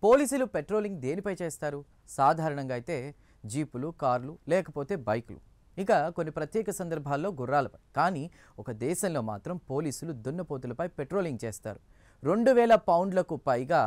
పోలీసులు పెట్రోలింగ్ దేనిపై చేస్తారు? సాధారణంగా అయితే జీపులు, కార్లు లేకపోతే బైకులు. ఇక కొన్ని ప్రత్యేక సందర్భాల్లో గుర్రాలపై. కానీ ఒక దేశంలో మాత్రం పోలీసులు దున్నపోతులపై పెట్రోలింగ్ చేస్తారు. 2000 పౌండ్లకు పైగా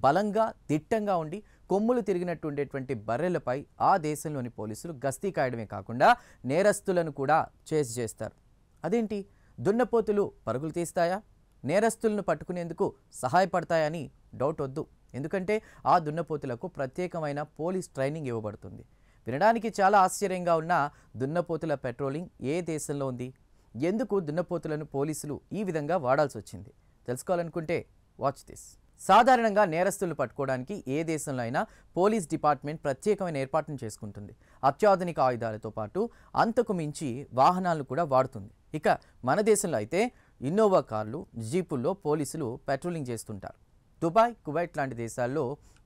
బలంగా, దిట్టంగా ఉండి కొమ్ములు తిరిగినట్టు ఉండేటువంటి బర్రెలపై ఆ దేశంలోని పోలీసులు గస్తీ కాయడమే కాకుండా నేరస్తులను కూడా చేజ్ చేస్తారు. అదేంటి? దున్నపోతులు పరుగులు తీస్తాయా? నేరస్తులను పట్టుకునేందుకు సహాయపడతాయని డౌట్ వద్దు. ఎందుకంటే ఆ దున్నపోతులకు ప్రత్యేకమైన పోలీస్ ట్రైనింగ్ ఇవ్వబడుతుంది. వినడానికి చాలా ఆశ్చర్యంగా ఉన్న దున్నపోతుల పెట్రోలింగ్ ఏ దేశంలో ఉంది? ఎందుకు దున్నపోతులను పోలీసులు ఈ విధంగా వాడాల్సి వచ్చింది? తెలుసుకోవాలనుకుంటే వాచ్ దిస్. సాధారణంగా నేరస్తులను పట్టుకోవడానికి ఏ దేశంలో అయినా పోలీస్ డిపార్ట్మెంట్ ప్రత్యేకమైన ఏర్పాట్లను చేసుకుంటుంది. అత్యాధునిక ఆయుధాలతో పాటు అంతకు మించి వాహనాలను కూడా వాడుతుంది. ఇక మన దేశంలో అయితే ఇన్నోవా కార్లు, జీపుల్లో పోలీసులు పెట్రోలింగ్ చేస్తుంటారు. దుబాయ్, కువైట్ లాంటి దేశాల్లో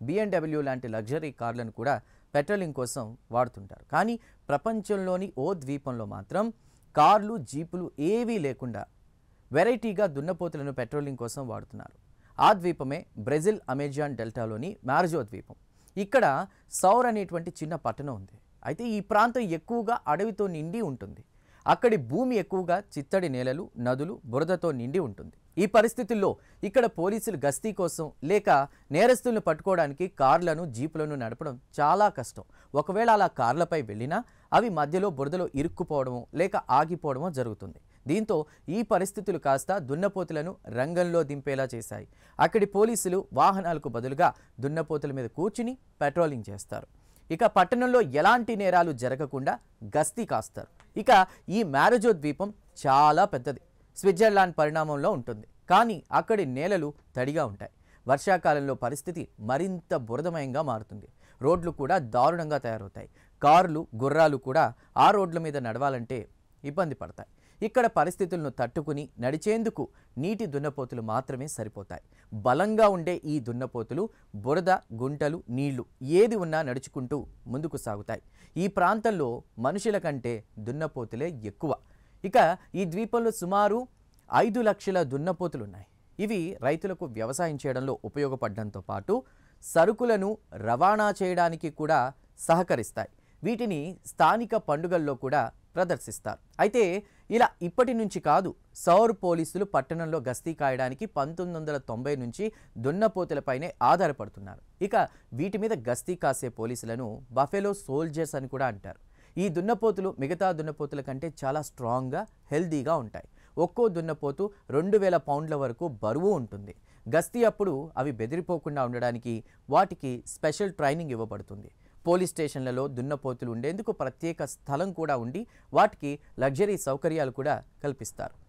BMW లాంటి లగ్జరీ కార్లను కూడా పెట్రోలింగ్ కోసం వాడుతుంటారు. కానీ ప్రపంచంలోని ఓ ద్వీపంలో మాత్రం కార్లు, జీపులు ఏవీ లేకుండా వెరైటీగా దున్నపోతులను పెట్రోలింగ్ కోసం వాడుతున్నారు. ఆ ద్వీపమే బ్రెజిల్ అమెజాన్ డెల్టాలోని మారజో ద్వీపం. ఇక్కడ సౌర్ అనేటువంటి చిన్న పట్టణం ఉంది. అయితే ఈ ప్రాంతం ఎక్కువగా అడవితో నిండి ఉంటుంది. అక్కడి భూమి ఎక్కువగా చిత్తడి నేలలు, నదులు, బురదతో నిండి ఉంటుంది. ఈ పరిస్థితుల్లో ఇక్కడ పోలీసులు గస్తీ కోసం లేక నేరస్తులను పట్టుకోవడానికి కార్లను, జీపులను నడపడం చాలా కష్టం. ఒకవేళ అలా కార్లపై వెళ్ళినా అవి మధ్యలో బురదలో ఇరుక్కుపోవడమో లేక ఆగిపోవడమో జరుగుతుంది. దీంతో ఈ పరిస్థితులు కాస్త దున్నపోతులను రంగంలో దింపేలా చేశాయి. అక్కడి పోలీసులు వాహనాలకు బదులుగా దున్నపోతుల మీద కూర్చుని పెట్రోలింగ్ చేస్తారు. ఇక పట్టణంలో ఎలాంటి నేరాలు జరగకుండా గస్తీ కాస్తారు. ఇక ఈ మారజో ద్వీపం చాలా పెద్దది. స్విట్జర్లాండ్ పరిణామంలో ఉంటుంది. కానీ అక్కడి నేలలు తడిగా ఉంటాయి. వర్షాకాలంలో పరిస్థితి మరింత బురదమయంగా మారుతుంది. రోడ్లు కూడా దారుణంగా తయారవుతాయి. కార్లు, గుర్రాలు కూడా ఆ రోడ్ల మీద నడవాలంటే ఇబ్బంది పడతాయి. ఇక్కడ పరిస్థితులను తట్టుకుని నడిచేందుకు నీటి దున్నపోతులు మాత్రమే సరిపోతాయి. బలంగా ఉండే ఈ దున్నపోతులు బురద, గుంటలు, నీళ్లు ఏది ఉన్నా నడుచుకుంటూ ముందుకు సాగుతాయి. ఈ ప్రాంతంలో మనుషుల కంటే దున్నపోతులే ఎక్కువ. ఇక ఈ ద్వీపంలో సుమారు 5 లక్షల దున్నపోతులున్నాయి. ఇవి రైతులకు వ్యవసాయం చేయడంలో ఉపయోగపడడంతో పాటు సరుకులను రవాణా చేయడానికి కూడా సహకరిస్తాయి. వీటిని స్థానిక పండుగల్లో కూడా ప్రదర్శిస్తారు. అయితే ఇలా ఇప్పటి నుంచి కాదు, సౌర్ పోలీసులు పట్టణంలో గస్తీ కాయడానికి 1990 నుంచి దున్నపోతులపైనే ఆధారపడుతున్నారు. ఇక వీటి మీద గస్తీ కాసే పోలీసులను బఫెలో సోల్జర్స్ అని కూడా అంటారు. ఈ దున్నపోతులు మిగతా దున్నపోతుల కంటే చాలా స్ట్రాంగ్గా, హెల్దీగా ఉంటాయి. ఒక్కో దున్నపోతు 2000 పౌండ్ల వరకు బరువు ఉంటుంది. గస్తీ అప్పుడు అవి బెదిరిపోకుండా ఉండడానికి వాటికి స్పెషల్ ట్రైనింగ్ ఇవ్వబడుతుంది. పోలీస్ స్టేషన్లలో దున్నపోతులు ఉండేందుకు ప్రత్యేక స్థలం కూడా ఉండి వాటికి లగ్జరీ సౌకర్యాలు కూడా కల్పిస్తారు.